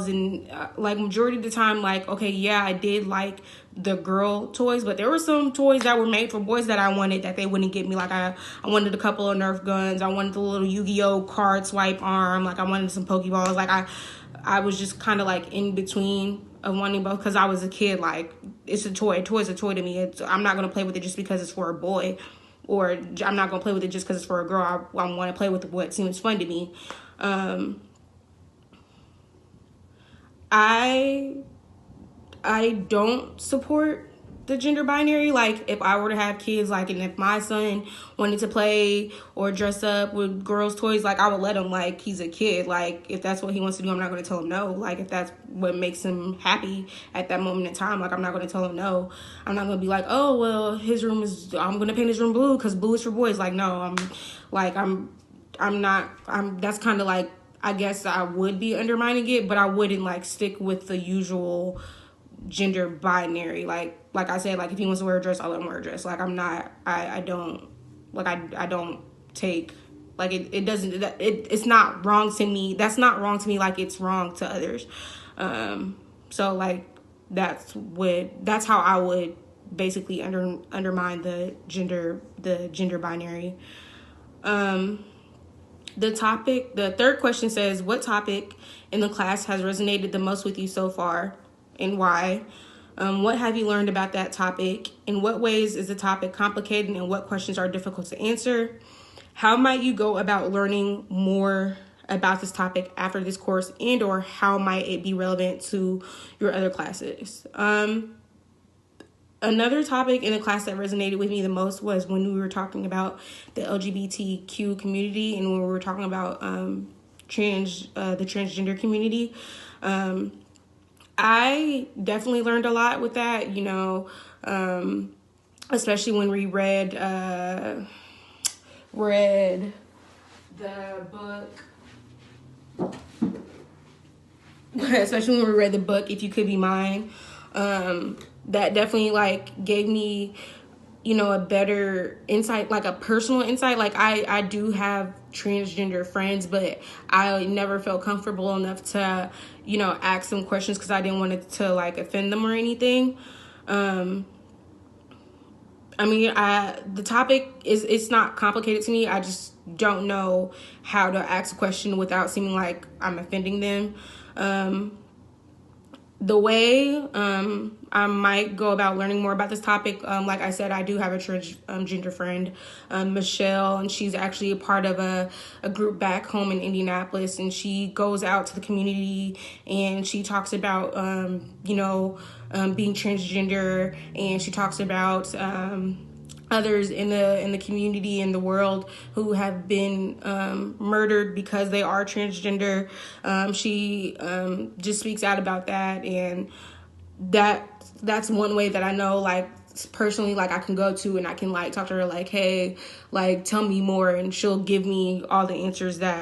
and like majority of the time, like, okay, yeah, I did like the girl toys, but there were some toys that were made for boys that I wanted that they wouldn't get me. Like I wanted a couple of Nerf guns, I wanted the little Yu-Gi-Oh card swipe arm, like I wanted some Pokeballs. Like I was just kind of like in between of wanting both, because I was a kid. Like, it's a toy. A toy's a toy to me. I'm not gonna play with it just because it's for a boy, or I'm not gonna play with it just because it's for a girl. I want to play with what seems fun to me. I don't support the gender binary. Like, if I were to have kids, like, and if my son wanted to play or dress up with girls' toys, like, I would let him. Like, he's a kid. Like, if that's what he wants to do, I'm not going to tell him no. Like, if that's what makes him happy at that moment in time, like, I'm not going to tell him no. I'm not going to be like, oh, well, I'm going to paint his room blue because blue is for boys. Like, no, that's kind of like, I guess I would be undermining it, but I wouldn't like stick with the usual gender binary. Like I said, like, if he wants to wear a dress, I'll let him wear a dress. Like, I don't take, like, it's not wrong to me. That's not wrong to me like it's wrong to others. So like that's how I would basically undermine the gender binary. The third question says, what topic in the class has resonated the most with you so far and why? What have you learned about that topic? In what ways is the topic complicated and what questions are difficult to answer? How might you go about learning more about this topic after this course, and or how might it be relevant to your other classes? Another topic in the class that resonated with me the most was when we were talking about the LGBTQ community, and when we were talking about the transgender community. I definitely learned a lot with that, especially when we read the book. Especially when we read the book, If You Could Be Mine. That definitely like gave me, a better insight, like a personal insight. Like I do have transgender friends, but I never felt comfortable enough to, ask them questions because I didn't want it to like offend them or anything. The topic it's not complicated to me. I just don't know how to ask a question without seeming like I'm offending them. The way I might go about learning more about this topic, like I said, I do have a transgender friend, Michelle, and she's actually a part of a group back home in Indianapolis, and she goes out to the community and she talks about, being transgender, and she talks about others in the community, in the world, who have been murdered because they are transgender. She just speaks out about that, and that's one way that I know, like, personally, like, I can go to and I can like talk to her like, hey, like, tell me more, and she'll give me all the answers that